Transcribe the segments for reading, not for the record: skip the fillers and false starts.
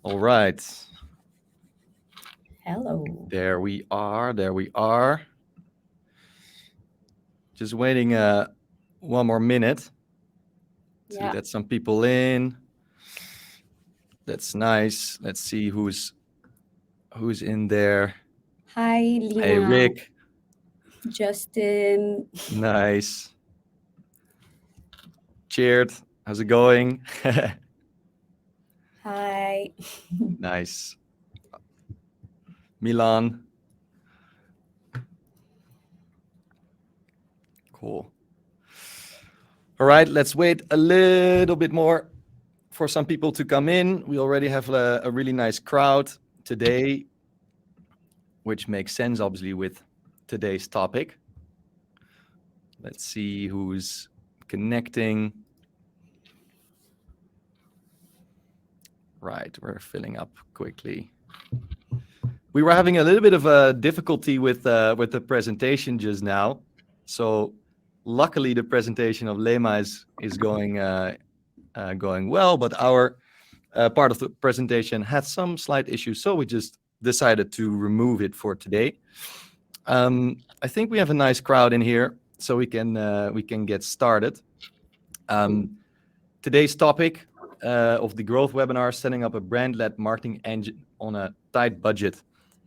All right. Hello. There we are. There we are. Just waiting one more minute to Yeah. let some people in. That's nice. Let's see who's in there. Hi, Hey, Lina, Rick. Justin. Nice. Cheered. How's it going? Hi. Nice. Milan. Cool. All right, let's wait a little bit more for some people to come in. We already have a really nice crowd today, which makes sense, obviously, with today's topic. Let's see who's connecting. Right, we're filling up quickly. We were having a little bit of a difficulty with the presentation just now. So luckily, the presentation of Laima is going well, but our part of the presentation had some slight issues, so we just decided to remove it for today. I think we have a nice crowd in here, so we can get started. Today's topic of the growth webinar, setting up a brand-led marketing engine on a tight budget.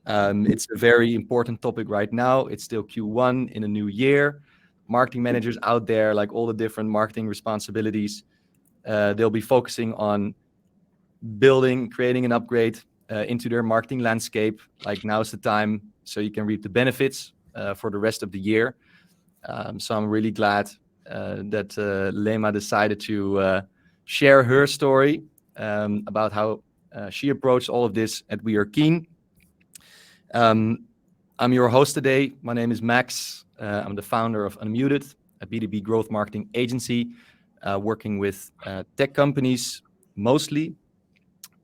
It's a very important topic right now. It's still Q1 in a new year. Marketing managers out there, like all the different marketing responsibilities, they'll be focusing on creating an upgrade into their marketing landscape. Like now's the time, so you can reap the benefits for the rest of the year. So I'm really glad that Laima decided to share her story about how she approached all of this at WeAreKeen. I'm your host today. My name is Max. I'm the founder of Unmuted, a B2B growth marketing agency working with tech companies mostly.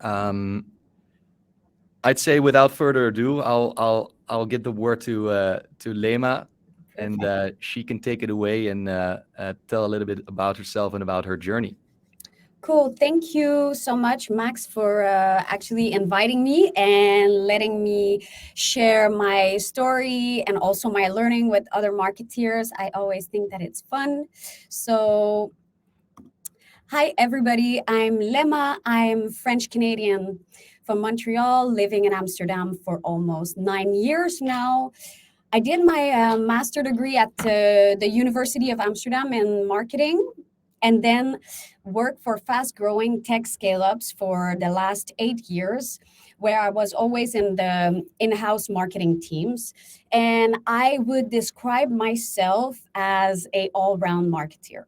I'd say without further ado, I'll get the word to Laima, and she can take it away and tell a little bit about herself and about her journey. Cool. Thank you so much, Max, for actually inviting me and letting me share my story and also my learning with other marketeers. I always think that it's fun. So, hi, everybody. I'm Laima. I'm French Canadian from Montreal, living in Amsterdam for almost 9 years now. I did my master degree at the University of Amsterdam in marketing, and then worked for fast growing tech scale ups for the last 8 years, where I was always in the in house marketing teams. And I would describe myself as a all round marketeer.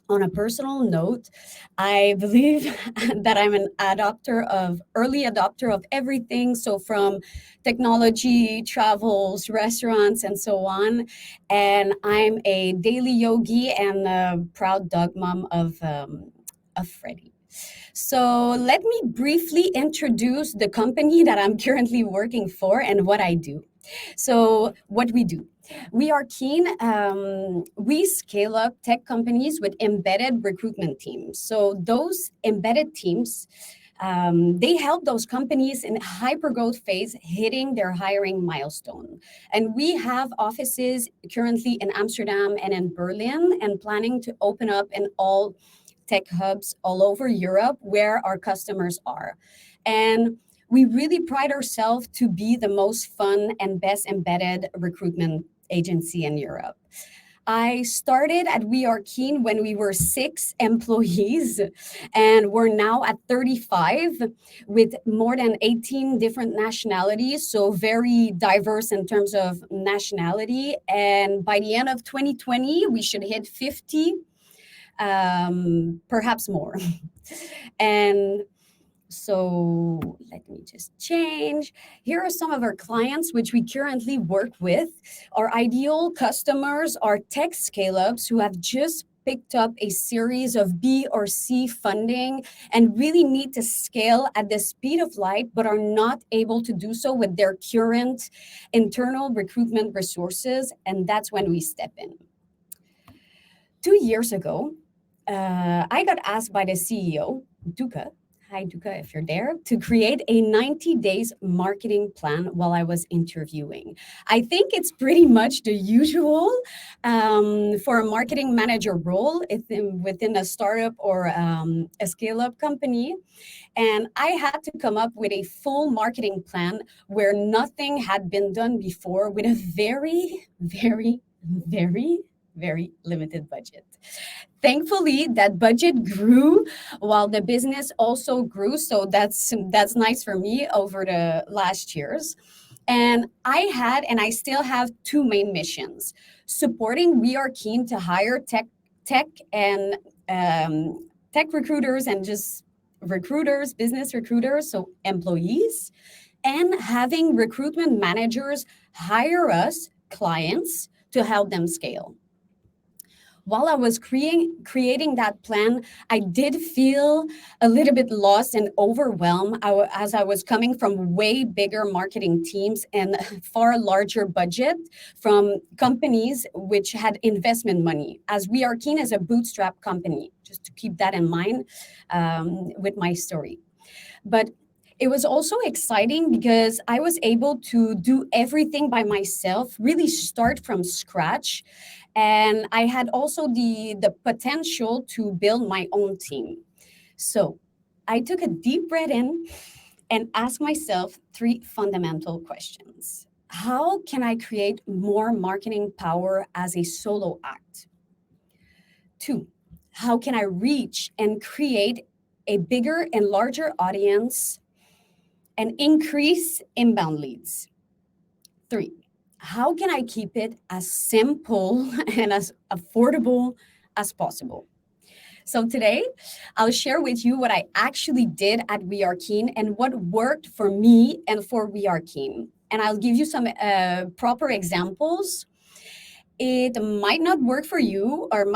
On a personal note, I believe that I'm an early adopter of everything. So from technology, travels, restaurants, and so on. And I'm a daily yogi and a proud dog mom of Freddie. So let me briefly introduce the company that I'm currently working for and what I do. So what we do. WeAreKeen. We scale up tech companies with embedded recruitment teams. So those embedded teams, they help those companies in hyper growth phase hitting their hiring milestone. And we have offices currently in Amsterdam and in Berlin, and planning to open up in all tech hubs all over Europe where our customers are. And we really pride ourselves to be the most fun and best embedded recruitment agency in Europe. I started at WeAreKeen when we were 6 employees, and we're now at 35 with more than 18 different nationalities, so very diverse in terms of nationality. And by the end of 2020, we should hit 50, perhaps more. And so let me just change. Here are some of our clients which we currently work with. Our ideal customers are tech scale-ups who have just picked up a series of B or C funding and really need to scale at the speed of light, but are not able to do so with their current internal recruitment resources. And that's when we step in. 2 years ago, I got asked by the CEO, Duca. Hi, Duca, if you're there, to create a 90 days marketing plan while I was interviewing. I think it's pretty much the usual for a marketing manager role within a startup or a scale up company. And I had to come up with a full marketing plan where nothing had been done before with a very, very, very, very limited budget. Thankfully, that budget grew while the business also grew. So that's nice for me over the last years. And I still have two main missions: supporting WeAreKeen to hire tech and tech recruiters and just recruiters, business recruiters, so employees, and having recruitment managers hire us clients to help them scale. While I was creating that plan, I did feel a little bit lost and overwhelmed as I was coming from way bigger marketing teams and far larger budget from companies which had investment money, as WeAreKeen is a bootstrap company, just to keep that in mind with my story. But it was also exciting because I was able to do everything by myself, really start from scratch. And I had also the potential to build my own team. So I took a deep breath in and asked myself three fundamental questions. How can I create more marketing power as a solo act? Two, how can I reach and create a bigger and larger audience and increase inbound leads? Three, how can I keep it as simple and as affordable as possible? So today, I'll share with you what I actually did at WeAreKeen and what worked for me and for WeAreKeen. And I'll give you some proper examples. It might not work for you or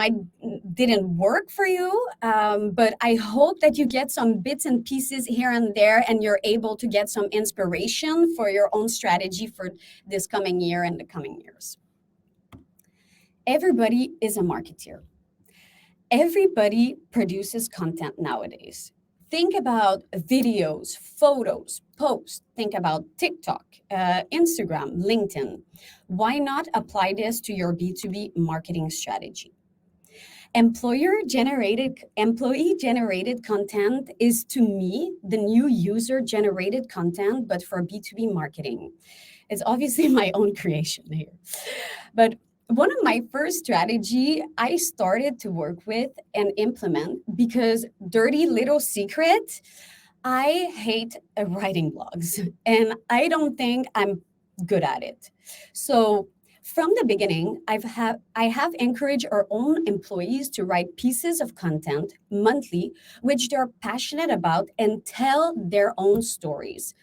didn't work for you, but I hope that you get some bits and pieces here and there and you're able to get some inspiration for your own strategy for this coming year and the coming years. Everybody is a marketeer. Everybody produces content nowadays. Think about videos, photos, posts. Think about TikTok, Instagram, LinkedIn. Why not apply this to your B2B marketing strategy? Employee generated content is, to me, the new user generated content, but for B2B marketing. It's obviously my own creation here. But one of my first strategy I started to work with and implement, because dirty little secret, I hate writing blogs and I don't think I'm good at it. So from the beginning, I have encouraged our own employees to write pieces of content monthly, which they're passionate about and tell their own stories.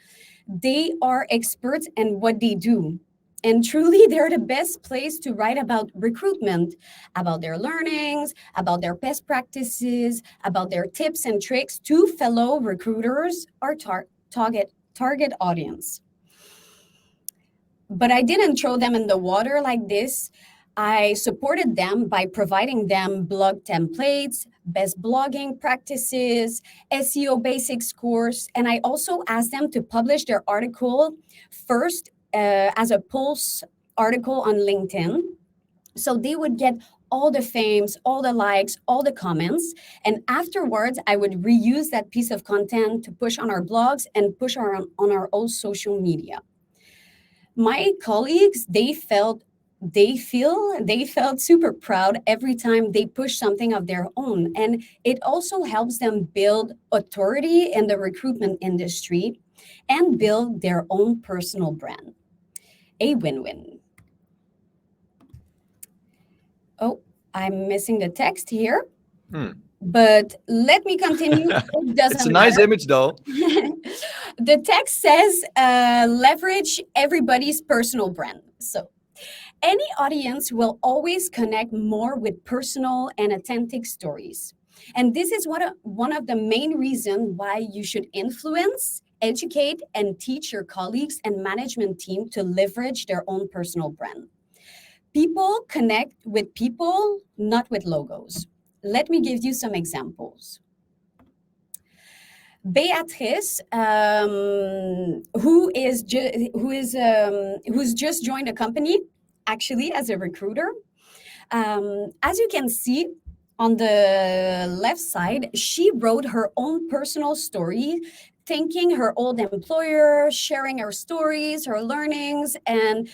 They are experts in what they do. And truly, they're the best place to write about recruitment, about their learnings, about their best practices, about their tips and tricks to fellow recruiters or target audience. But I didn't throw them in the water like this. I supported them by providing them blog templates, best blogging practices, SEO basics course, and I also asked them to publish their article first as a pulse article on LinkedIn. So they would get all the fames, all the likes, all the comments. And afterwards, I would reuse that piece of content to push on our blogs and push on our own social media. My colleagues, they felt super proud every time they push something of their own. And it also helps them build authority in the recruitment industry and build their own personal brand. A win-win. Oh, I'm missing the text here. But let me continue. It doesn't It's a nice matter. image, though. The text says, leverage everybody's personal brand. So any audience will always connect more with personal and authentic stories. And this is one of the main reasons why you should influence, educate, and teach your colleagues and management team to leverage their own personal brand. People connect with people, not with logos. let me give you some examples. Beatrice, who's just joined a company, actually as a recruiter. As you can see on the left side, she wrote her own personal story, thanking her old employer, sharing her stories, her learnings, and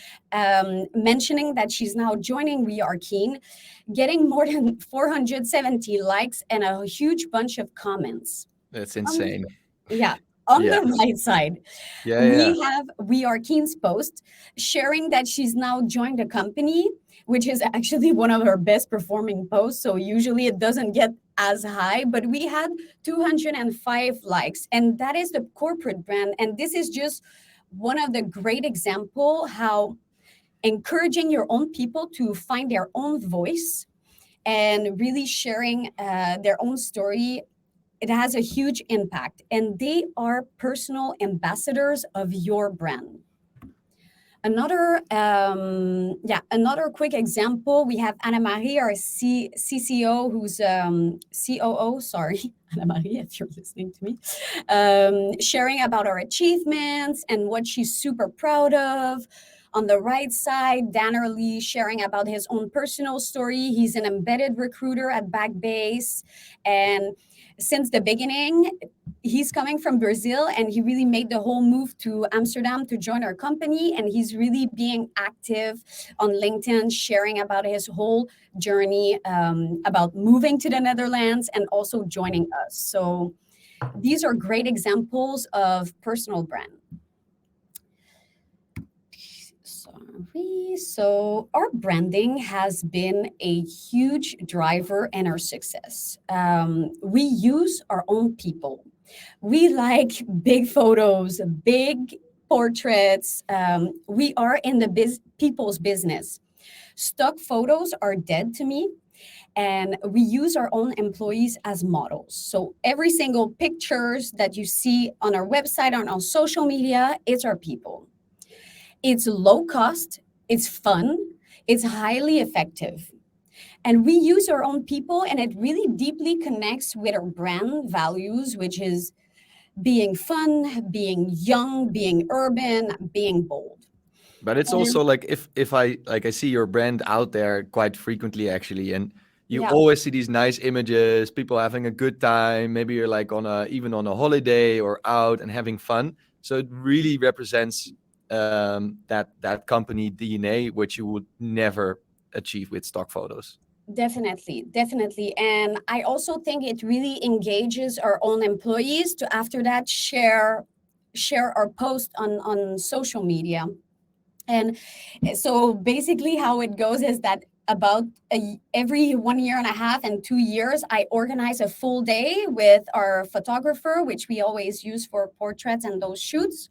mentioning that she's now joining WeAreKeen, getting more than 470 likes and a huge bunch of comments. That's insane. Yeah. On Yeah. the right side, Yeah. we have WeAreKeen's post sharing that she's now joined a company, which is actually one of her best performing posts. So usually it doesn't get as high, but we had 205 likes, and that is the corporate brand. And this is just one of the great example how encouraging your own people to find their own voice and really sharing their own story, it has a huge impact, and they are personal ambassadors of your brand. Another quick example, we have Anna-Marie, our CCO, who's COO, sorry, Anna-Marie, if you're listening to me, sharing about our achievements and what she's super proud of. On the right side, Dan Early sharing about his own personal story. He's an embedded recruiter at Backbase, and since the beginning, he's coming from Brazil, and he really made the whole move to Amsterdam to join our company. And he's really being active on LinkedIn, sharing about his whole journey, about moving to the Netherlands and also joining us. So these are great examples of personal brand. So our branding has been a huge driver in our success. We use our own people. We like big photos, big portraits. We are in the people's business. Stock photos are dead to me. And we use our own employees as models. So every single pictures that you see on our website, on our social media, it's our people. It's low cost, it's fun, it's highly effective. And we use our own people, and it really deeply connects with our brand values, which is being fun, being young, being urban, being bold. But it's also like if I see your brand out there quite frequently actually, and you always see these nice images, people having a good time. Maybe you're like even on a holiday or out and having fun. So it really represents that company DNA, which you would never achieve with stock photos. Definitely. And I also think it really engages our own employees to after that share our post on social media. And so basically how it goes is that about every 1 year and a half and 2 years, I organize a full day with our photographer, which we always use for portraits and those shoots.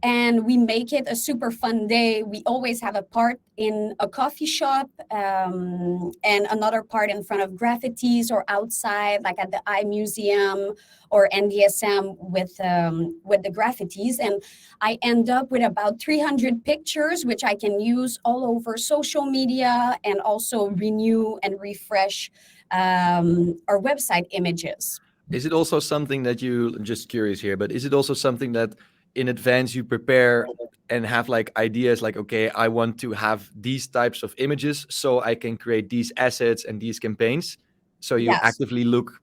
And we make it a super fun day. We always have a part in a coffee shop, and another part in front of graffitis or outside, like at the Eye Museum or NDSM with the graffitis. And I end up with about 300 pictures, which I can use all over social media and also renew and refresh our website images. Is it also something that I'm just curious here, but is it also something that in advance you prepare and have like ideas like, okay, I want to have these types of images so I can create these assets and these campaigns? So you actively look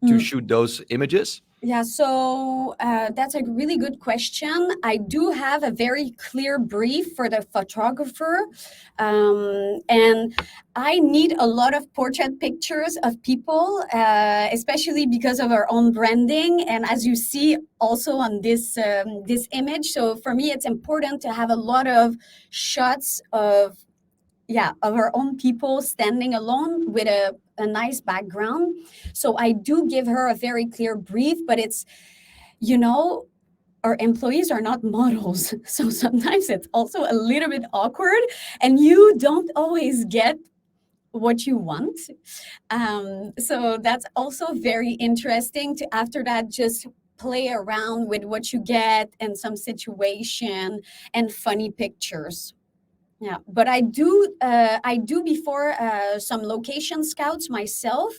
to shoot those images? Yeah, so that's a really good question. I do have a very clear brief for the photographer, and I need a lot of portrait pictures of people, especially because of our own branding. And as you see also on this image, so for me, it's important to have a lot of shots of our own people standing alone with a nice background. So I do give her a very clear brief, but it's, our employees are not models. So sometimes it's also a little bit awkward and you don't always get what you want. So that's also very interesting to after that just play around with what you get and some situation and funny pictures. Yeah, but I do before some location scouts myself,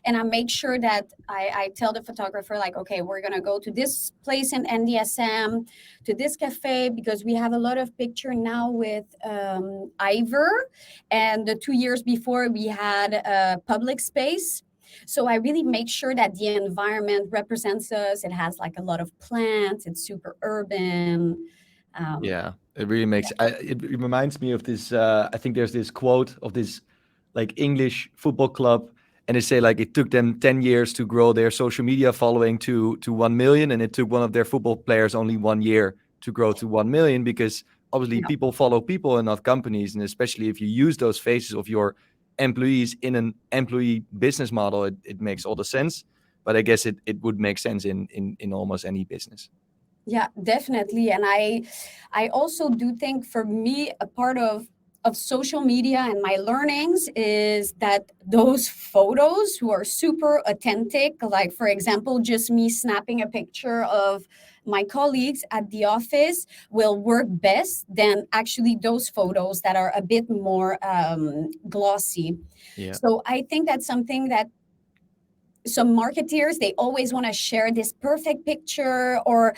and I make sure that I tell the photographer like, okay, we're gonna go to this place in NDSM, to this cafe, because we have a lot of picture now with Ivor, and the 2 years before we had a public space. So I really make sure that the environment represents us. It has like a lot of plants. It's super urban. Um, Yeah, it really makes. It reminds me of this. I think there's this quote of this like English football club, and they say like it took them 10 years to grow their social media following to 1 million, and it took one of their football players only 1 year to grow to 1 million, because obviously yeah. people follow people and not companies, and especially if you use those faces of your employees in an employee business model, it makes all the sense. But I guess it would make sense in almost any business. Yeah, definitely. And I also do think for me a part of social media and my learnings is that those photos who are super authentic, like for example, just me snapping a picture of my colleagues at the office, will work best than actually those photos that are a bit more glossy. Yeah, So I think that's something that some marketeers, they always want to share this perfect picture, or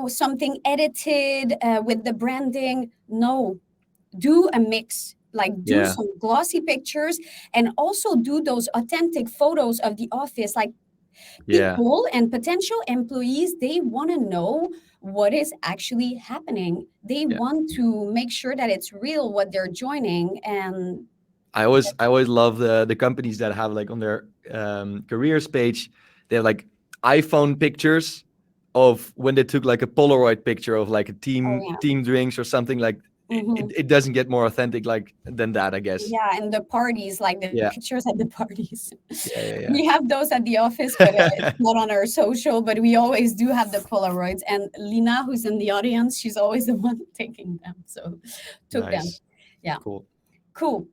something edited with the branding. No, do a mix, like do yeah, some glossy pictures, and also do those authentic photos of the office. Like yeah. people and potential employees, they want to know what is actually happening. They Yeah. want to make sure that it's real what they're joining. And I always love the companies that have like on their careers page, they have like iPhone pictures of when they took like a Polaroid picture of like a oh team yeah. team drinks or something like Mhm. it doesn't get more authentic like than that, I guess. Yeah, and the parties, like the Yeah. pictures at the parties. Yeah, yeah, We have those at the office, but it's yeah. not on our social. But we always do have the Polaroids. And Lina, who's in the audience, she's always the one taking them. So took them. Nice. Yeah, Cool. cool.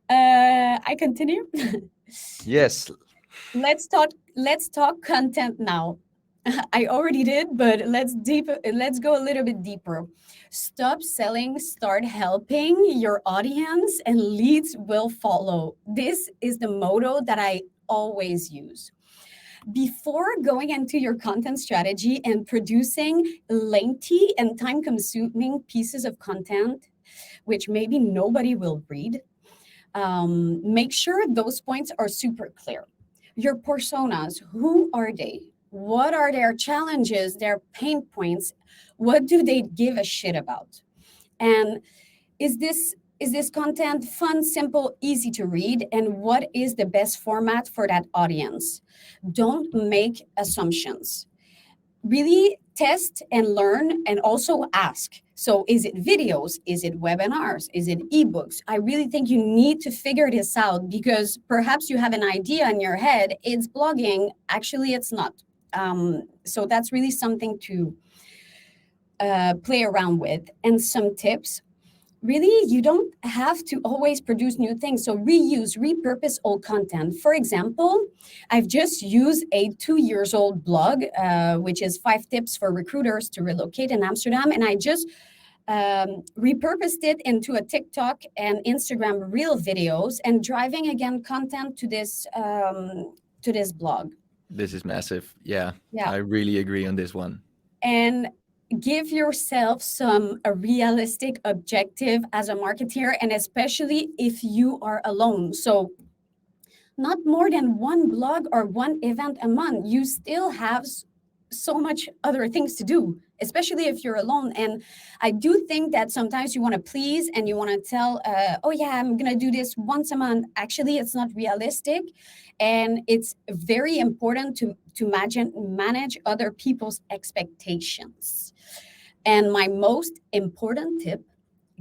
I continue. Yes. Let's talk content now. I already did, but let's go a little bit deeper. Stop selling, start helping your audience, and leads will follow. This is the motto that I always use. Before going into your content strategy and producing lengthy and time consuming pieces of content, which maybe nobody will read, make sure those points are super clear. Your personas, who are they? What are their challenges, their pain points? What do they give a shit about? And is this content fun, simple, easy to read? And what is the best format for that audience? Don't make assumptions. Really test and learn, and also ask. So is it videos? Is it webinars? Is it ebooks? I really think you need to figure this out, because perhaps you have an idea in your head, it's blogging, actually it's not. So that's really something to play around with. And some tips: really, you don't have to always produce new things. So reuse, repurpose old content. For example, I've just used a 2 years old blog, which is 5 tips for recruiters to relocate in Amsterdam. And I just repurposed it into a TikTok and Instagram reel videos, and driving again content to this blog. This is massive. Yeah. Yeah. I really agree on this one. And give yourself some a realistic objective as a marketeer, and especially if you are alone. So not more than one blog or one event a month. You still have so much other things to do, especially if you're alone. And I do think that sometimes you want to please and you want to tell, oh yeah, I'm gonna do this once a month. Actually, it's not realistic, and it's very important to manage other people's expectations. And my most important tip: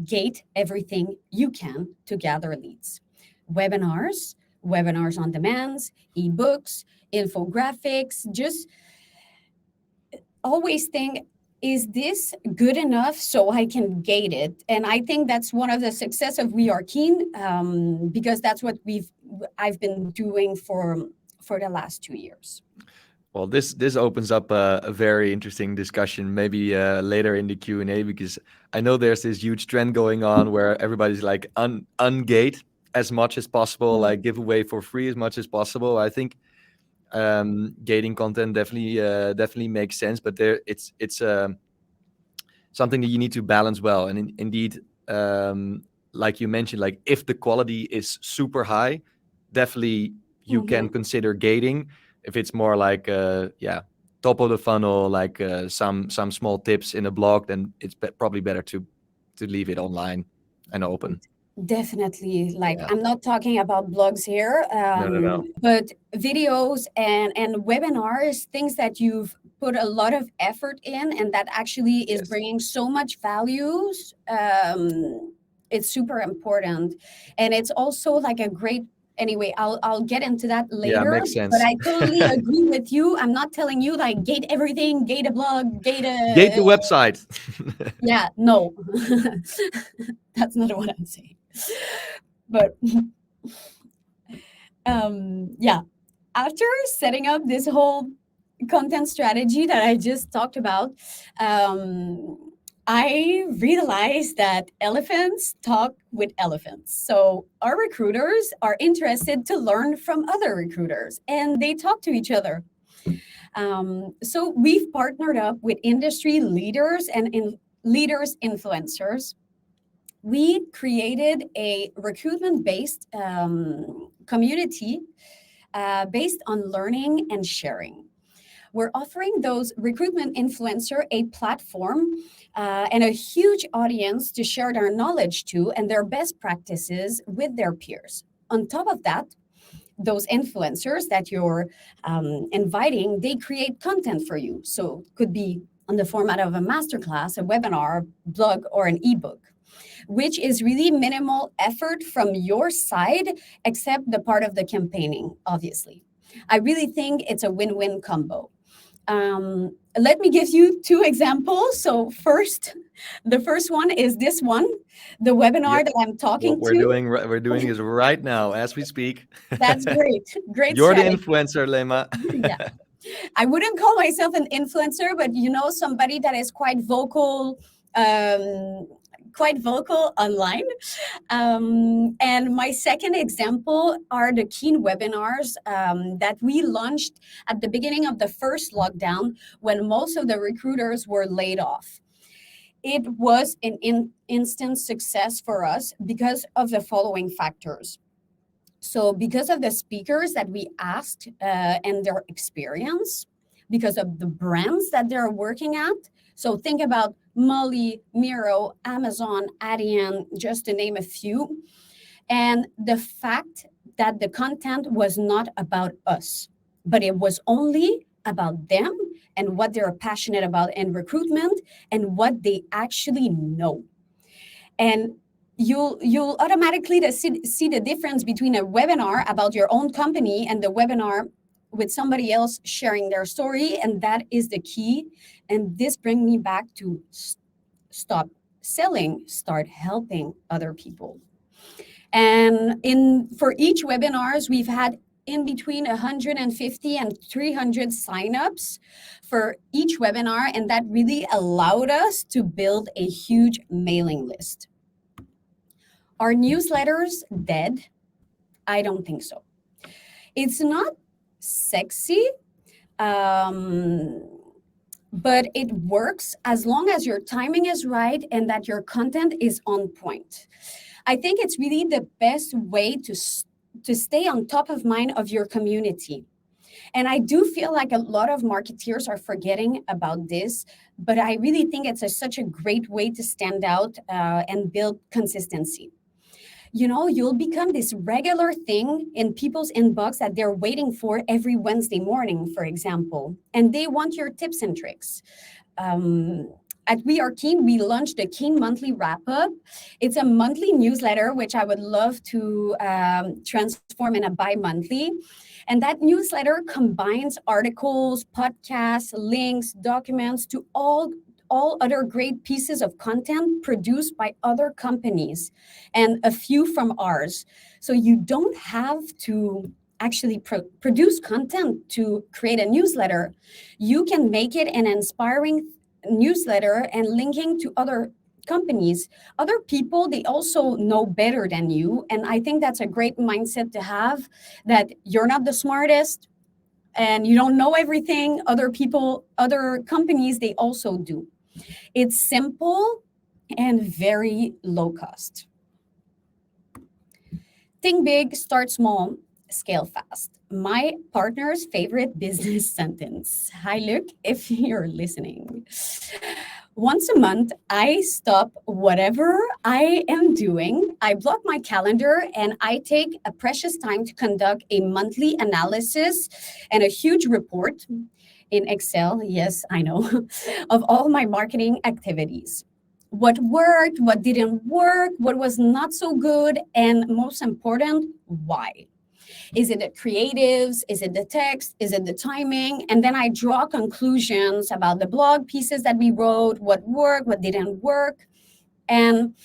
gate everything you can to gather leads. Webinars, webinars on demands, ebooks, infographics. Just always think, is this good enough so I can gate it? And I think that's one of the success of WeAreKeen, because that's what I've been doing for the last 2 years. Well, this opens up a very interesting discussion, maybe later in the Q&A, because I know there's this huge trend going on where everybody's like ungate as much as possible, Mm. like give away for free as much as possible. I think gating content definitely makes sense, but it's something that you need to balance well. And indeed, like you mentioned, like if the quality is super high, definitely you can Mhm. consider gating. If it's more like top of the funnel, like some small tips in a blog, then it's probably better to leave it online and open. Definitely. Like, Yeah. I'm not talking about blogs here, No, no, no. but videos and webinars, things that you've put a lot of effort in and that actually is Yes. bringing so much values. It's super important. And it's also like a great, anyway, I'll get into that Yeah, later, makes but sense. I totally agree with you. I'm not telling you like gate everything, gate a blog, gate Gate a, the website. yeah, no. That's not what I'm saying. But yeah, after setting up this whole content strategy that I just talked about, I realized that elephants talk with elephants. So our recruiters are interested to learn from other recruiters and they talk to each other. So we've partnered up with industry leaders and leaders influencers. We created a recruitment based community based on learning and sharing. We're offering those recruitment influencer a platform and a huge audience to share their knowledge to and their best practices with their peers. On top of that, those influencers that you're inviting, they create content for you. So it could be on the format of a masterclass, a webinar, blog, or an ebook, which is really minimal effort from your side, except the part of the campaigning, obviously. I really think it's a win-win combo. Let me give you two examples. So the first one is this one, the webinar Yep. that I'm What talking we're to. doing, we're doing is right now as we speak. That's great. Great You're the strategy. influencer, Lema. Yeah. I wouldn't call myself an influencer, but somebody that is um, quite vocal online. And my second example are the Keen webinars that we launched at the beginning of the first lockdown when most of the recruiters were laid off. It was an instant success for us because of the following factors. So, because of the speakers that we asked and their experience, because of the brands that they're working at. So, think about Molly, Miro, Amazon, Adyen, just to name a few. And the fact that the content was not about us, but it was only about them and what they're passionate about in recruitment and what they actually know. And you'll automatically see the difference between a webinar about your own company and the webinar with somebody else sharing their story, and that is the key. And this brings me back to stop selling, start helping other people. And in for each webinars, we've had in between 150 and 300 signups for each webinar, and that really allowed us to build a huge mailing list. Are newsletters dead? I don't think so. It's not sexy, um, but it works as long as your timing is right and that your content is on point. I think it's really the best way to stay on top of mind of your community. And I do feel like a lot of marketeers are forgetting about this, but I really think it's such a great way to stand out and build consistency. You'll become this regular thing in people's inbox that they're waiting for every Wednesday morning, for example, and they want your tips and tricks. At WeAreKeen, we launched the Keen Monthly Wrap Up. It's a monthly newsletter, which I would love to transform in a bi-monthly. And that newsletter combines articles, podcasts, links, documents to all other great pieces of content produced by other companies and a few from ours. So you don't have to actually produce content to create a newsletter. You can make it an inspiring newsletter and linking to other companies, other people. They also know better than you, and I think that's a great mindset to have, that you're not the smartest and you don't know everything. Other people, other companies, they also do. It's simple and very low cost. Think big, start small, scale fast. My partner's favorite business sentence. Hi, Luc, if you're listening. Once a month, I stop whatever I am doing. I block my calendar and I take a precious time to conduct a monthly analysis and a huge report in Excel. Yes, I know, of all my marketing activities. What worked, what didn't work, what was not so good, and most important, why. Is it the creatives? Is it the text? Is it the timing? And then I draw conclusions about the blog pieces that we wrote, what worked, what didn't work. And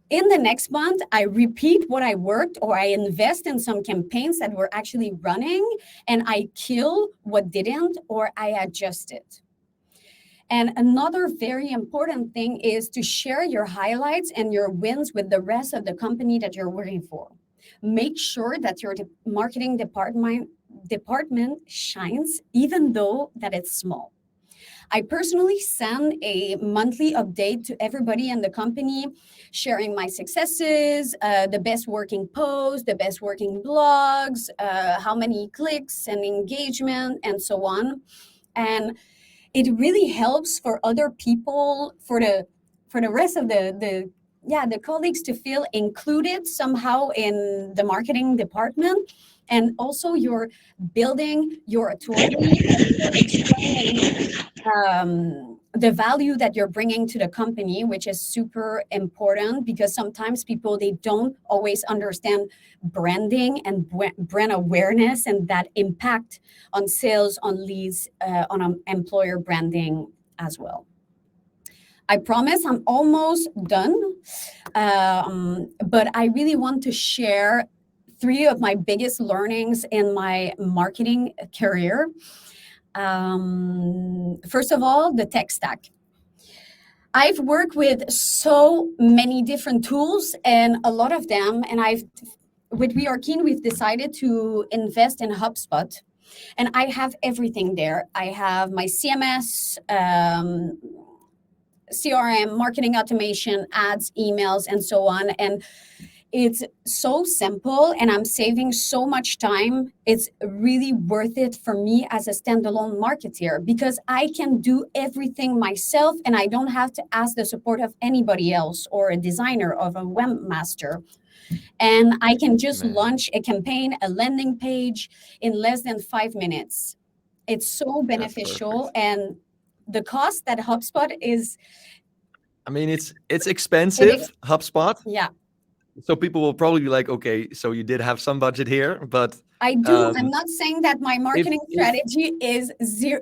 in the next month, I repeat what I worked, or I invest in some campaigns that were actually running, and I kill what didn't, or I adjust it. And another very important thing is to share your highlights and your wins with the rest of the company that you're working for. Make sure that your marketing department shines, even though that it's small. I personally send a monthly update to everybody in the company, sharing my successes, the best working posts, the best working blogs, how many clicks and engagement, and so on. And it really helps for other people, for the rest of the colleagues to feel included somehow in the marketing department. And also you're building your authority and you're explaining the value that you're bringing to the company, which is super important, because sometimes people, they don't always understand branding and brand awareness and that impact on sales, on leads, on employer branding as well. I promise I'm almost done, but I really want to share 3 of my biggest learnings in my marketing career. First of all, the tech stack. I've worked with so many different tools, and a lot of them, and with WeAreKeen, we've decided to invest in HubSpot, and I have everything there. I have my CMS, CRM, marketing automation, ads, emails, and so on. And it's so simple, and I'm saving so much time. It's really worth it for me as a standalone marketer, because I can do everything myself and I don't have to ask the support of anybody else or a designer or a webmaster. And I can just launch a campaign, a landing page in less than 5 minutes. It's so beneficial. And the cost that HubSpot is, I mean, it's expensive, HubSpot. Yeah. So people will probably be like, okay, so you did have some budget here, but I do. I'm not saying that my marketing strategy is zero.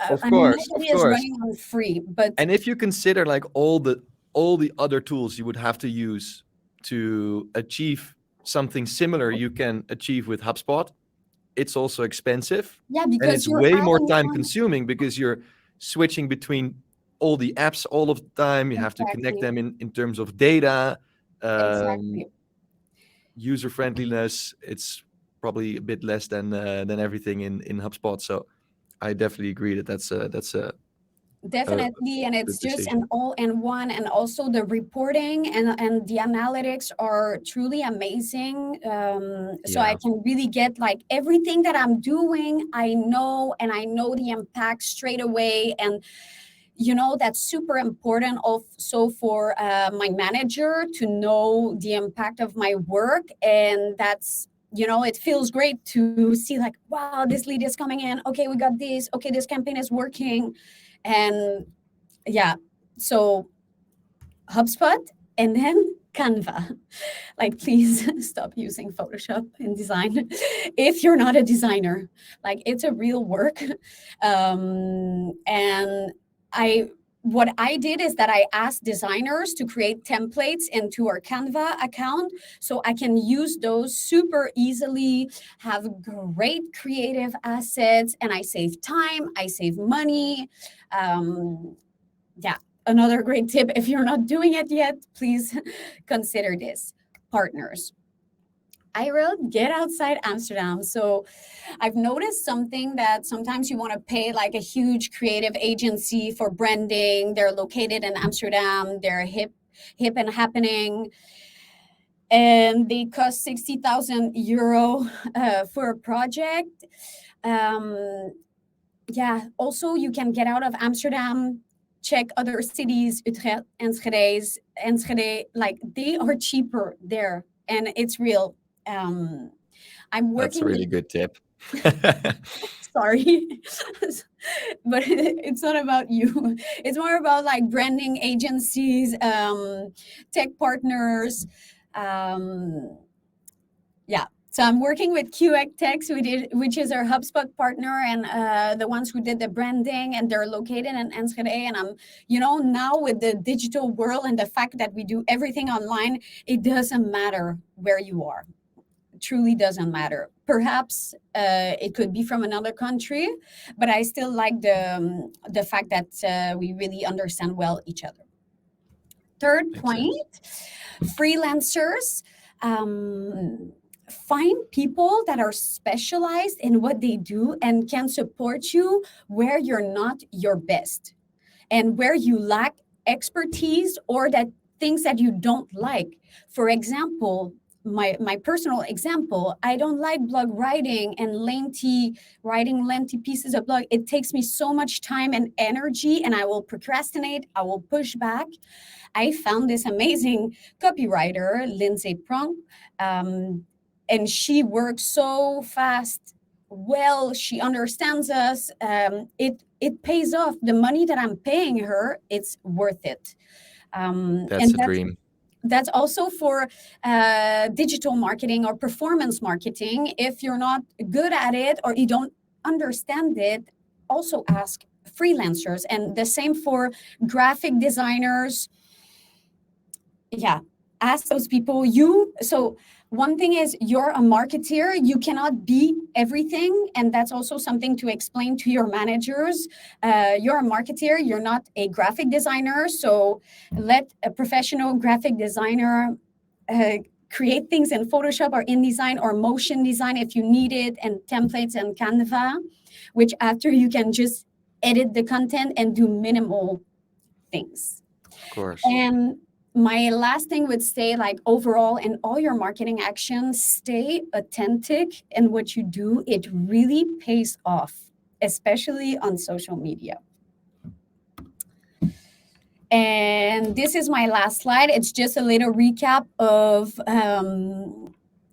Of course, is running on free, but and if you consider like all the other tools you would have to use to achieve something similar you can achieve with HubSpot, it's also expensive. Yeah, because and it's way more time consuming, because you're switching between all the apps all of the time. You have to connect them in terms of data. User friendliness, it's probably a bit less than everything in HubSpot. So I definitely agree that's a definitely, and it's just an all-in-one, and also the reporting and the analytics are truly amazing. So I can really get like everything that I'm doing, I know, and I know the impact straight away. And that's super important also for my manager to know the impact of my work. And that's, it feels great to see like, wow, this lead is coming in. Okay, we got this. Okay, this campaign is working. And so HubSpot and then Canva. Like, please stop using Photoshop in design if you're not a designer. Like, it's a real work. And I what I did is that I asked designers to create templates into our Canva account so I can use those super easily, have great creative assets, and I save time, I save money. Um, yeah, another great tip, if you're not doing it yet, please consider this. Partners. I wrote get outside Amsterdam. So I've noticed something that sometimes you want to pay like a huge creative agency for branding. They're located in Amsterdam. They're hip and happening, and they cost 60,000 euro for a project. Um, yeah. Also, you can get out of Amsterdam. Check other cities, Utrecht, Enschede. Like they are cheaper there, and it's real. Um, I'm That's a working with really good tip. sorry but it's not about you, it's more about like branding agencies, tech partners. um yeah, so I'm working with QX Techs, which is our HubSpot partner, and the ones who did the branding, and they're located in Enschede. And I'm, now with the digital world and the fact that we do everything online, it doesn't matter where you are, truly doesn't matter. Perhaps it could be from another country, but I still like the fact that we really understand well each other. Third Makes sense. point, freelancers. Find people that are specialized in what they do and can support you where you're not your best, and where you lack expertise, or that things that you don't like. For example, my personal example, I don't like blog writing and lengthy pieces of blog. It takes me so much time and energy, and I will procrastinate, I will push back. I found this amazing copywriter, Lindsay Prunk, and she works so fast. Well, she understands us. It pays off. The money that I'm paying her, it's worth it. That's And a dream. that's also for digital marketing or performance marketing. If you're not good at it or you don't understand it, also ask freelancers. And the same for graphic designers. Yeah, ask those people. So one thing is, you're a marketeer, you cannot be everything, and that's also something to explain to your managers. You're a marketeer, you're not a graphic designer, so let a professional graphic designer uh, create things in Photoshop or InDesign or motion design if you need it, and templates and Canva, which after you can just edit the content and do minimal things. Of course. And my last thing would say, like, overall, in all your marketing actions, stay authentic in what you do. It really pays off, especially on social media. And this is my last slide. It's just a little recap of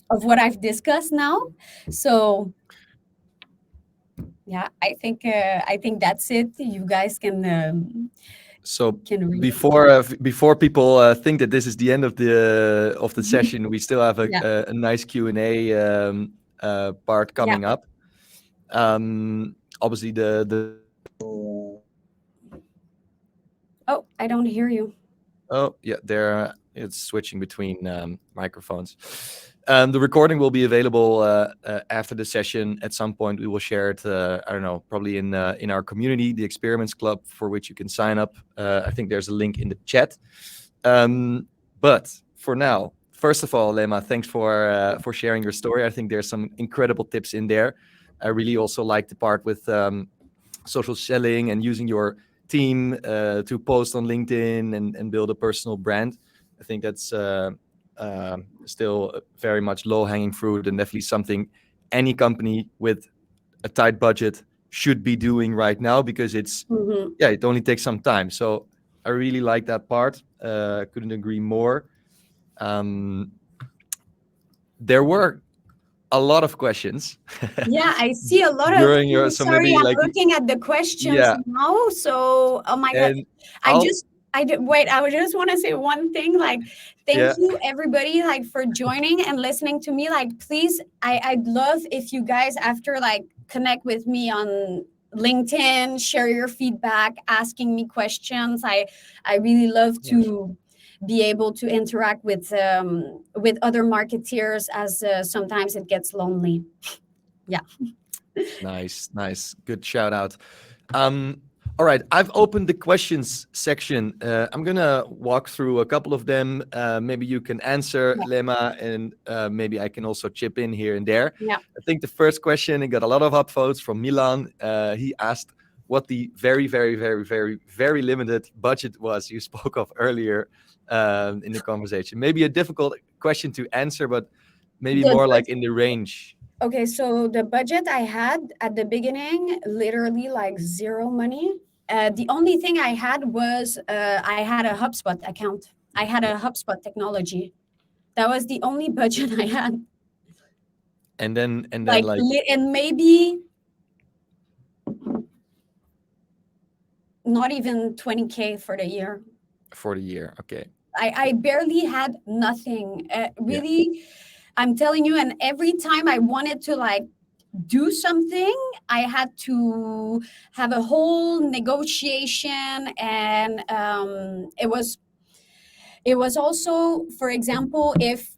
what I've discussed now. So yeah, I think that's it. You guys So can read. before people think that this is the end of the session, we still have Yeah. a nice Q&A part Yeah. coming up. Obviously the Oh, I don't hear you. Oh yeah, there it's switching between microphones. The recording will be available after the session. At some point, we will share it. I don't know, probably in our community, the Experiments Club, for which you can sign up. I think there's a link in the chat. But for now, first of all, Laima, thanks for sharing your story. I think there's some incredible tips in there. I really also like the part with social selling and using your team to post on LinkedIn and build a personal brand. I think that's still very much low-hanging fruit, and definitely something any company with a tight budget should be doing right now, because it's it only takes some time. So I really like that part. Couldn't agree more. There were a lot of questions. Yeah, I see a lot of. During your, so Sorry, maybe I'm like, looking at the questions yeah, now. So, oh my God, and I just, wait. I would just want to say one thing. Like, thank yeah, you everybody, like, for joining and listening to me. Like, please, I'd love if you guys, after, like, connect with me on LinkedIn, share your feedback, asking me questions. I really love to be able to interact with other marketeers, as sometimes it gets lonely. Yeah. Nice. Good shout out. All right, I've opened the questions section. I'm gonna walk through a couple of them. Maybe you can answer, Yeah. Laima, and maybe I can also chip in here and there. Yeah. I think the first question, it got a lot of upvotes from Milan. He asked what the very limited budget was you spoke of earlier in the conversation. Maybe a difficult question to answer, but maybe more like in the range. Okay, so the budget I had at the beginning, literally like zero money. The only thing I had was I had a HubSpot account. I had a HubSpot technology. That was the only budget I had. And then Like, and maybe not even 20K for the year. For the year, okay. I barely had nothing. Really, I'm telling you, and every time I wanted to like do something, I had to have a whole negotiation, and it was also, for example, if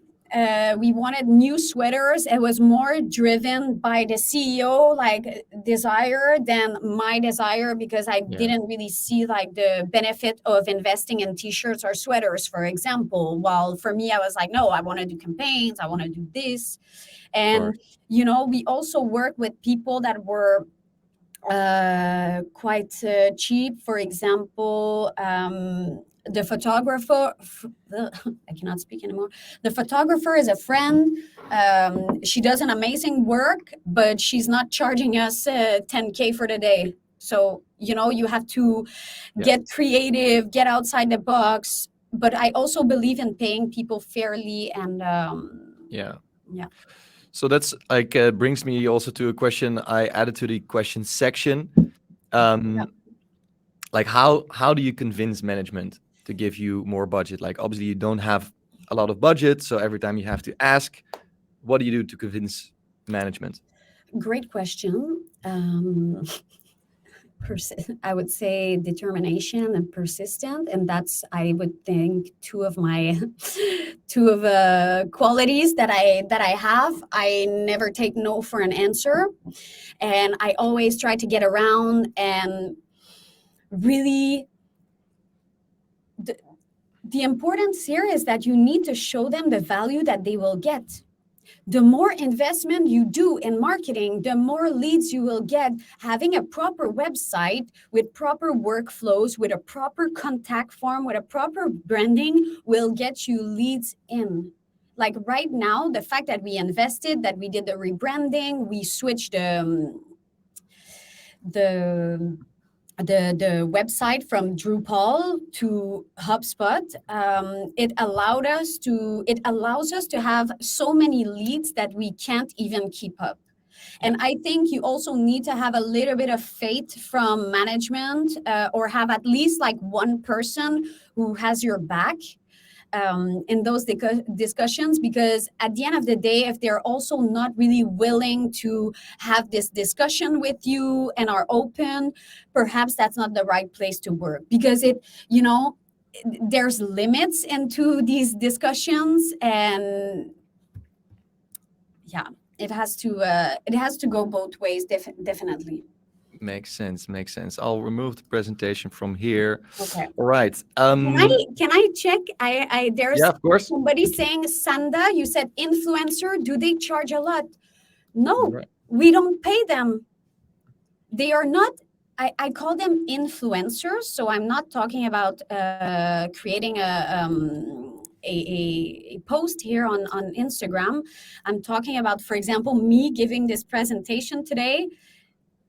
we wanted new sweaters, it was more driven by the CEO like desire than my desire, because I didn't really see like the benefit of investing in t-shirts or sweaters, for example. While for me, I was like, no, I want to do campaigns, I want to do this. And we also work with people that were quite cheap. For example, the photographer, I cannot speak anymore. The photographer is a friend. She does an amazing work, but she's not charging us 10K for the day. So, you have to get creative, get outside the box. But I also believe in paying people fairly, and yeah. So that's like brings me also to a question I added to the question section. Like how do you convince management to give you more budget? Like obviously you don't have a lot of budget, so every time you have to ask, what do you do to convince management? Great question. I would say determination and persistent, and that's, I would think, two of qualities that I have. I never take no for an answer, and I always try to get around. And really, the importance here is that you need to show them the value that they will get. The more investment you do in marketing, the more leads you will get. Having a proper website with proper workflows, with a proper contact form, with a proper branding will get you leads in. Like right now, the fact that we invested, that we did the rebranding, we switched the website from Drupal to HubSpot. It allows us to have so many leads that we can't even keep up. And I think you also need to have a little bit of faith from management, or have at least like one person who has your back in those discussions, because at the end of the day, if they're also not really willing to have this discussion with you and are open, perhaps that's not the right place to work, because there's limits into these discussions, and it has to go both ways, definitely. Makes sense. I'll remove the presentation from here. Okay. All right. Can I check? There's of course. somebody saying, Sanda, you said influencer. Do they charge a lot? No, we don't pay them. They are not. I call them influencers. So I'm not talking about creating a post here on Instagram. I'm talking about, for example, me giving this presentation today.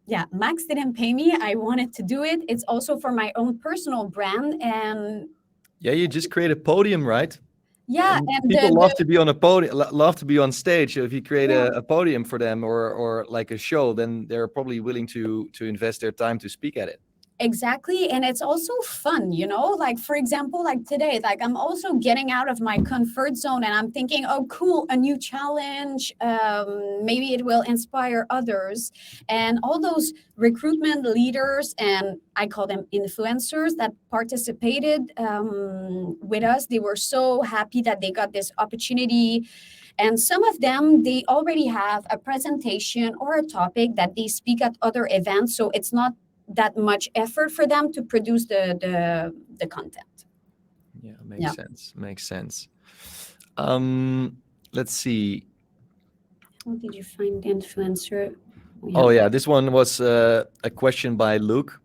Yeah, Max didn't pay me. I wanted to do it. It's also for my own personal brand. And you just create a podium, right? Yeah, and people love to be on a podium, love to be on stage. So if you create a podium for them or like a show, then they're probably willing to invest their time to speak at it. Exactly. And it's also fun, like, for example, like today, like I'm also getting out of my comfort zone and I'm thinking, oh, cool, a new challenge. Maybe it will inspire others. And all those recruitment leaders, and I call them influencers, that participated with us, they were so happy that they got this opportunity. And some of them, they already have a presentation or a topic that they speak at other events. So it's not that much effort for them to produce the content. Yeah, Yeah. makes sense. Let's see. How did you find the influencer? Oh yeah, this one was a question by Luke.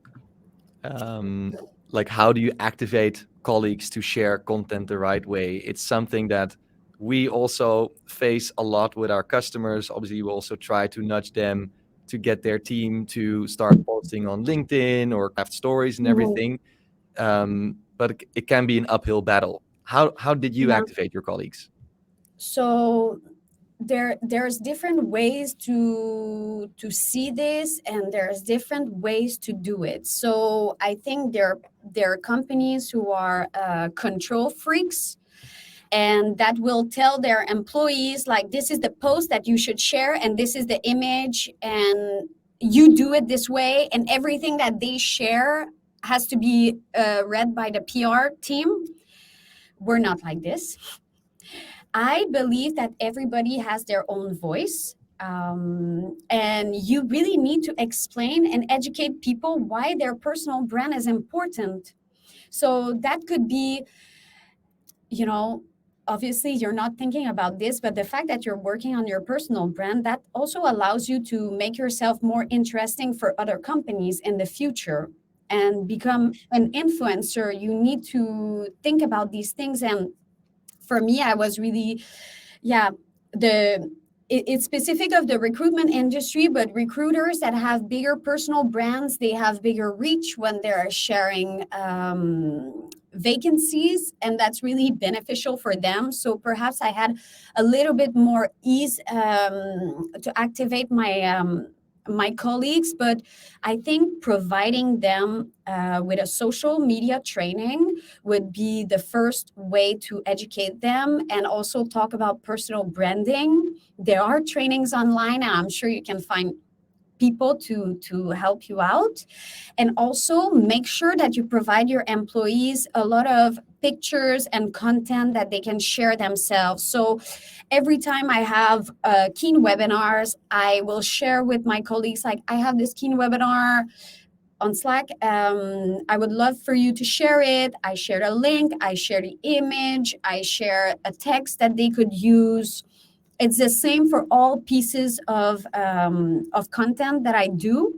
Like, how do you activate colleagues to share content the right way? It's something that we also face a lot with our customers. Obviously, we also try to nudge them to get their team to start posting on LinkedIn or craft stories and everything. But it can be an uphill battle. How did you activate your colleagues? So there's different ways to see this, and there's different ways to do it. So I think there are companies who are control freaks, and that will tell their employees, like, this is the post that you should share and this is the image and you do it this way, and everything that they share has to be read by the PR team. We're not like this. I believe that everybody has their own voice. And you really need to explain and educate people why their personal brand is important. So that could be, obviously you're not thinking about this, but the fact that you're working on your personal brand, that also allows you to make yourself more interesting for other companies in the future and become an influencer. You need to think about these things. And for me, I was really, yeah, it's specific of the recruitment industry, but recruiters that have bigger personal brands, they have bigger reach when they're sharing vacancies, and that's really beneficial for them. So perhaps I had a little bit more ease to activate my colleagues, but I think providing them with a social media training would be the first way to educate them, and also talk about personal branding. There are trainings online, and I'm sure you can find people to help you out. And also make sure that you provide your employees a lot of pictures and content that they can share themselves. So every time I have Keen webinars, I will share with my colleagues, like, I have this Keen webinar on Slack. I would love for you to share it. I share a link, I share the image, I share a text that they could use. It's the same for all pieces of content that I do.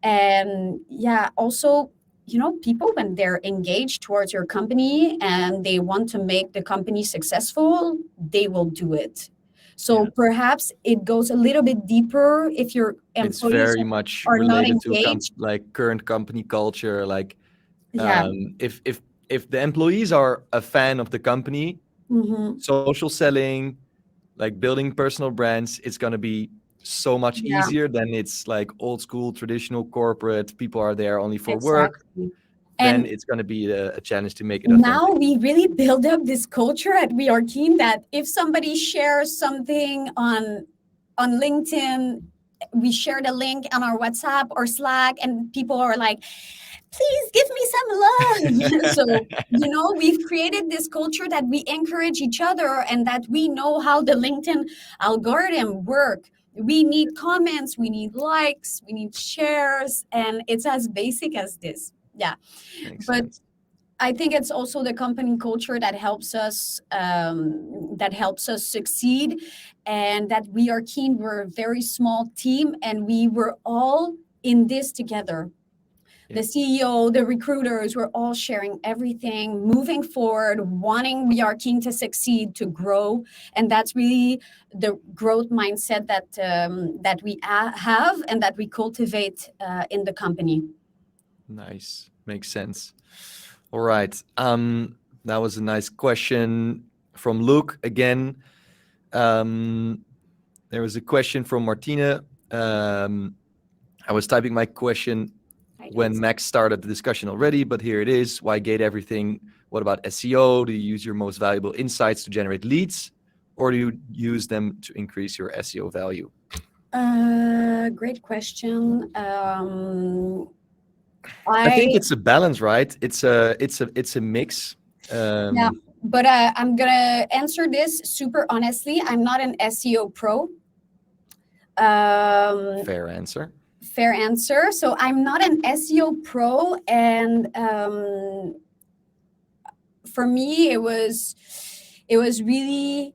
And yeah, also, people, when they're engaged towards your company and they want to make the company successful, they will do it. So perhaps it goes a little bit deeper if your It's employees very much are not related to engaged. like current company culture. Like, Yeah. if the employees are a fan of the company, social selling, like building personal brands, it's going to be so much Yeah, easier than it's like old school traditional corporate. People are there only for work. exactly. Then And it's going to be a challenge to make it now authentic. we really build up this culture at WeAreKeen that if somebody shares something on LinkedIn, we share the link on our WhatsApp or Slack, and people are like, please give me some love. So, we've created this culture that we encourage each other, and that we know how the LinkedIn algorithm work. We need comments, we need likes, we need shares, and it's as basic as this. Yeah. Makes But sense. I think it's also the company culture that helps us succeed, and that WeAreKeen, we're a very small team, and we were all in this together. Yeah. The CEO, the recruiters, we're all sharing everything, moving forward, wanting WeAreKeen to succeed, to grow, and that's really the growth mindset that we have and that we cultivate in the company. Nice. Makes sense. All right. That was a nice question from Luke again. There was a question from Martina. I was typing my question when Max started the discussion already, but here it is. Why gate everything? What about SEO? Do you use your most valuable insights to generate leads, or do you use them to increase your SEO value? Great question. I think it's a balance, right? It's a mix. Yeah, but I'm gonna answer this super honestly. I'm not an SEO pro. Fair answer. Fair answer. So I'm not an SEO pro, and for me, it was really.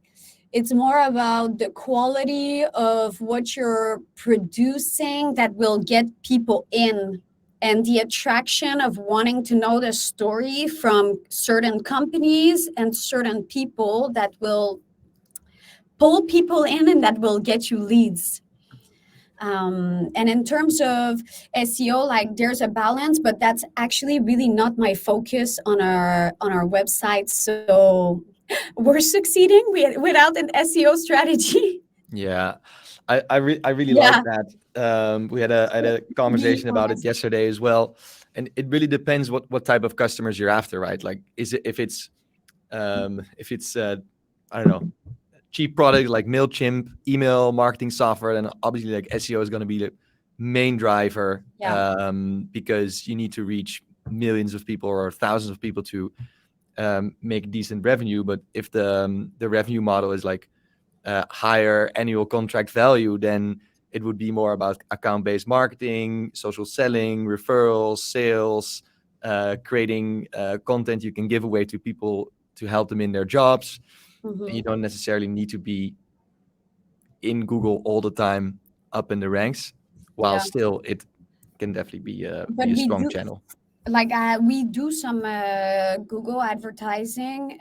It's more about the quality of what you're producing that will get people in, and the attraction of wanting to know the story from certain companies and certain people that will pull people in and that will get you leads. And in terms of SEO, like there's a balance, but that's actually really not my focus on our website. So we're succeeding without an SEO strategy. Yeah, I really like that. We had a conversation about it yesterday as well, and it really depends what type of customers you're after, right? Like, is it if it's I don't know, cheap product like MailChimp, email marketing software, then obviously like SEO is going to be the main driver, because you need to reach millions of people or thousands of people to make decent revenue. But if the revenue model is like higher annual contract value, then it would be more about account-based marketing, social selling, referrals, sales, creating content you can give away to people to help them in their jobs. Mm-hmm. You don't necessarily need to be in Google all the time up in the ranks, while still it can definitely be a strong channel. Like we do some Google advertising,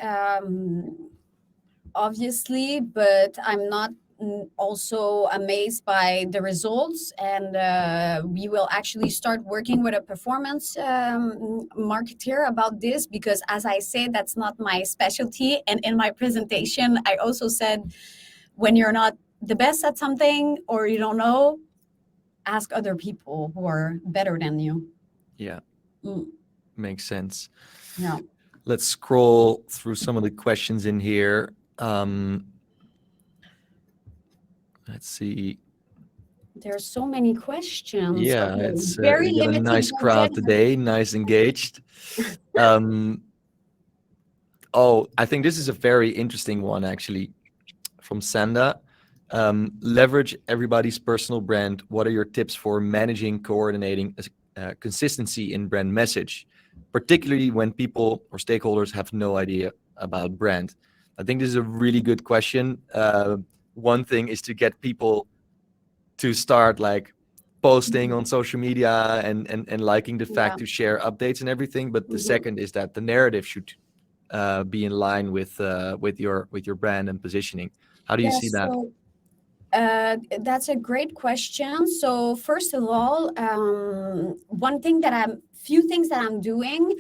obviously, but I'm not also amazed by the results, and we will actually start working with a performance marketer about this, because as I say, that's not my specialty. And in my presentation I also said, when you're not the best at something or you don't know, ask other people who are better than you. Makes sense. Yeah, let's scroll through some of the questions in here. Let's see. There's so many questions. Yeah, Okay. it's Very we got a limited nice crowd budget. today, nice engaged. Oh, I think this is a very interesting one, actually, from Sanda. Leverage everybody's personal brand. What are your tips for managing, coordinating consistency in brand message, particularly when people or stakeholders have no idea about brand? I think this is a really good question. One thing is to get people to start like posting on social media and liking the fact to share updates and everything. But the second is that the narrative should be in line with your brand and positioning. How do you see that? So, that's a great question. So first of all, few things that I'm doing.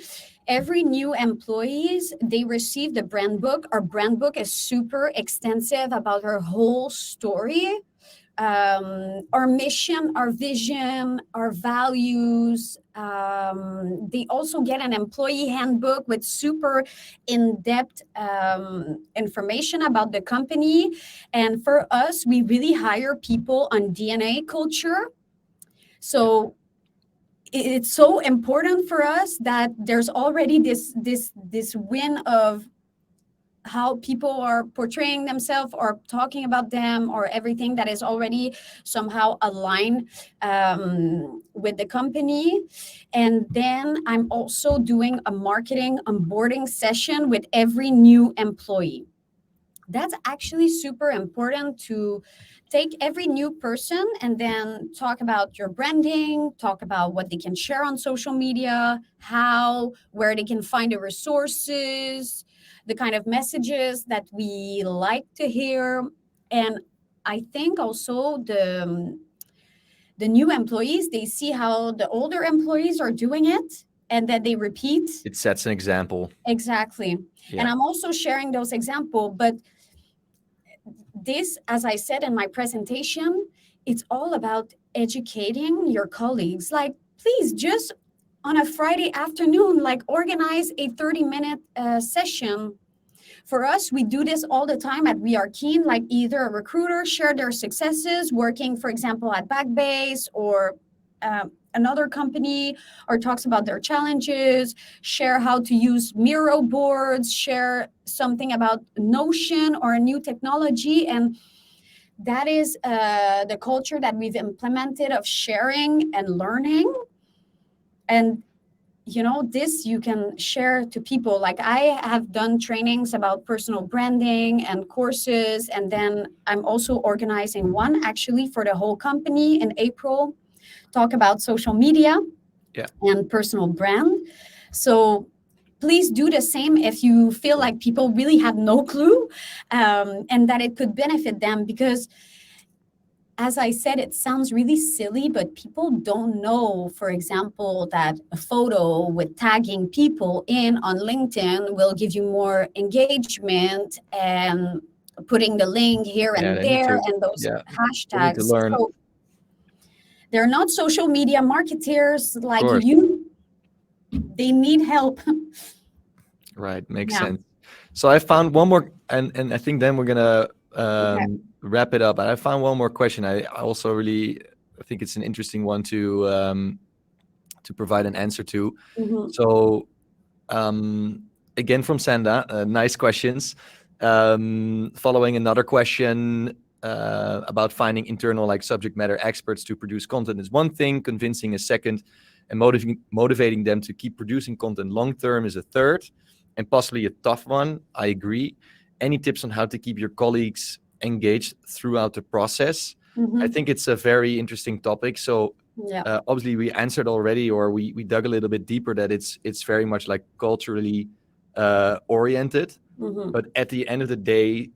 Every new employees, they receive the brand book. Our brand book is super extensive about our whole story, our mission, our vision, our values. They also get an employee handbook with super in-depth information about the company. And for us, we really hire people on DNA culture. So it's so important for us that there's already this win of how people are portraying themselves or talking about them, or everything that is already somehow aligned with the company. And then I'm also doing a marketing onboarding session with every new employee. That's actually super important, to take every new person and then talk about your branding, talk about what they can share on social media, where they can find the resources, the kind of messages that we like to hear. And I think also the new employees, they see how the older employees are doing it, and that they repeat. It sets an example. Exactly. Yeah. And I'm also sharing those examples. But this, as I said in my presentation, it's all about educating your colleagues. Like, please just on a Friday afternoon, like organize a 30-minute session. For us, we do this all the time at WeAreKeen, like either a recruiter share their successes working, for example, at Backbase or another company, or talks about their challenges, share how to use Miro boards, share something about Notion or a new technology. And that is the culture that we've implemented of sharing and learning. And this you can share to people. Like I have done trainings about personal branding and courses, and then I'm also organizing one actually for the whole company in April, talk about social media and personal brand. So please do the same if you feel like people really have no clue, and that it could benefit them, because as I said, it sounds really silly, but people don't know, for example, that a photo with tagging people in on LinkedIn will give you more engagement, and putting the link here and there and those hashtags. So they're not social media marketers like you. They need help. Right, makes sense. So I found one more, and I think then we're gonna wrap it up. And I found one more question. I also really think it's an interesting one to provide an answer to. So again from Sanda, nice questions. Following another question about finding internal like subject matter experts to produce content is one thing, convincing a second, and motivating them to keep producing content long term is a third, and possibly a tough one. I agree. Any tips on how to keep your colleagues engaged throughout the process? I think it's a very interesting topic. So obviously we answered already, or we dug a little bit deeper, that it's very much like culturally oriented. But at the end of the day,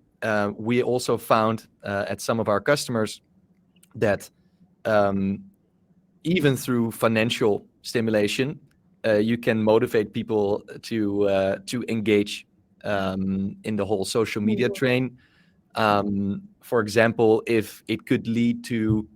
we also found at some of our customers that even through financial stimulation, you can motivate people to engage in the whole social media train. For example, if it could lead to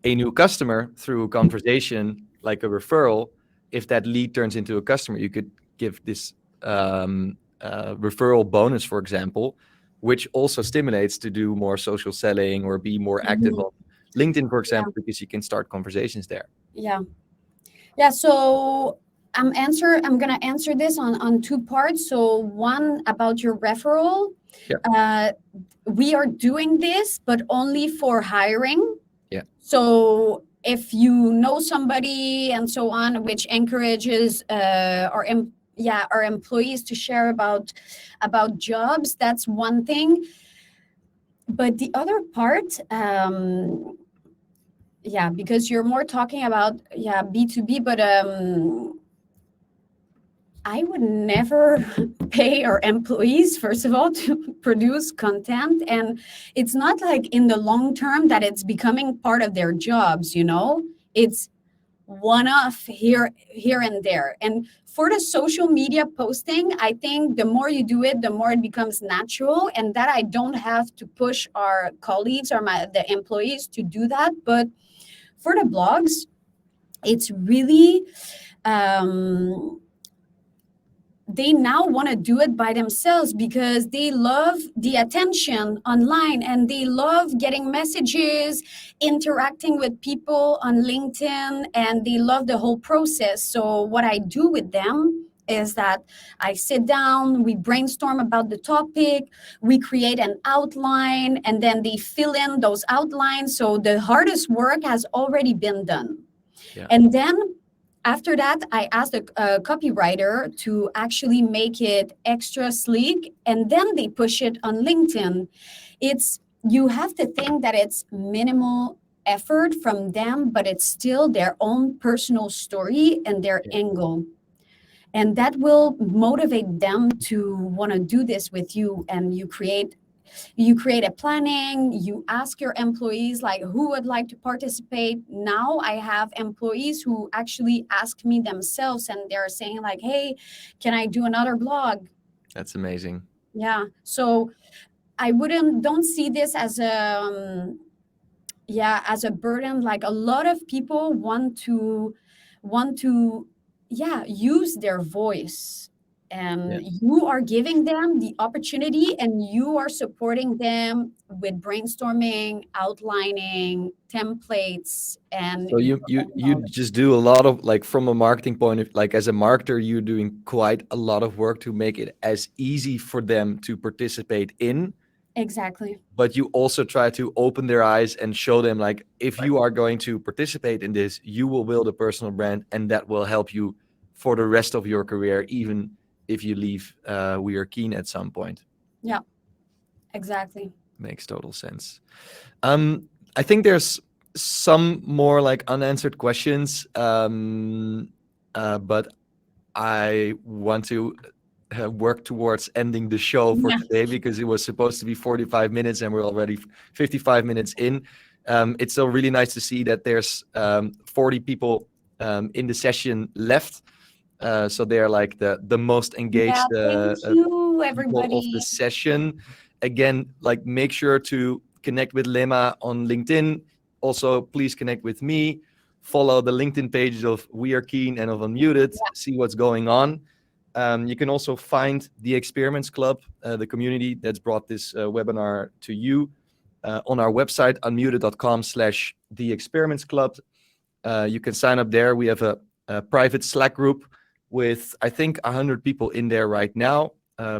a new customer through a conversation, like a referral, if that lead turns into a customer, you could give this referral bonus, for example, which also stimulates to do more social selling or be more active on LinkedIn, for example, because you can start conversations there. So I'm gonna answer this on two parts. So one about your referral. We are doing this, but only for hiring. So if you know somebody and so on, which encourages our employees to share about jobs, that's one thing. But the other part, because you're more talking about B2B, but I would never pay our employees, first of all, to produce content. And it's not like in the long term that it's becoming part of their jobs, It's one-off here and there. And for the social media posting, I think the more you do it, the more it becomes natural, and that I don't have to push our colleagues or the employees to do that. But for the blogs, it's really they now want to do it by themselves because they love the attention online, and they love getting messages, interacting with people on LinkedIn, and they love the whole process. So what I do with them is that I sit down, we brainstorm about the topic, we create an outline, and then they fill in those outlines. So the hardest work has already been done. And then after that, I asked a copywriter to actually make it extra sleek, and then they push it on LinkedIn. You have to think that it's minimal effort from them, but it's still their own personal story and their angle. And that will motivate them to want to do this with you. And you create a planning, you ask your employees like who would like to participate. Now I have employees who actually ask me themselves, and they're saying like, hey, can I do another blog? That's amazing. So I don't see this as a burden. Like a lot of people want to want to, yeah, use their voice. Yeah. And you are giving them the opportunity and you are supporting them with brainstorming, outlining, templates, and So you just do a lot of, like, from a marketing point of, like, as a marketer, you're doing quite a lot of work to make it as easy for them to participate in, exactly. but you also try to open their eyes and show them, like, if you are going to participate in this, you will build a personal brand, and that will help you for the rest of your career, even if you leave WeAreKeen at some point. Yeah, exactly. Makes total sense. I think there's some more, like, unanswered questions, but I want to work towards ending the show for Yeah. today, because it was supposed to be 45 minutes and we're already 55 minutes in. It's still really nice to see that there's 40 people in the session left. So they're like the most Yeah, engaged thank you, people of the everybody. session. Again, like, make sure to connect with Laima on LinkedIn. Also, please connect with me. Follow the LinkedIn pages of WeAreKeen and of Unmuted. See what's going on. You can also find the Experiments Club, the community that's brought this webinar to you, on our website, unmuted.com/the Experiments Club. You can sign up there. We have a private Slack group with, I think, 100 people in there right now.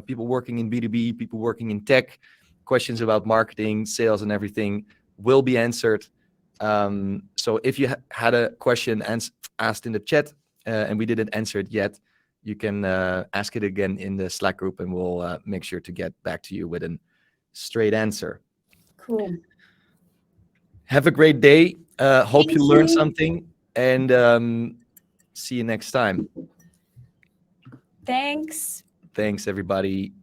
People working in B2B, people working in tech. Questions about marketing, sales, and everything will be answered. So if you had a question asked in the chat and we didn't answer it yet, you can ask it again in the Slack group, and we'll make sure to get back to you with a straight answer. Cool. Have a great day. Hope Thank you learned you. something, and see you next time. Thanks. Thanks, everybody.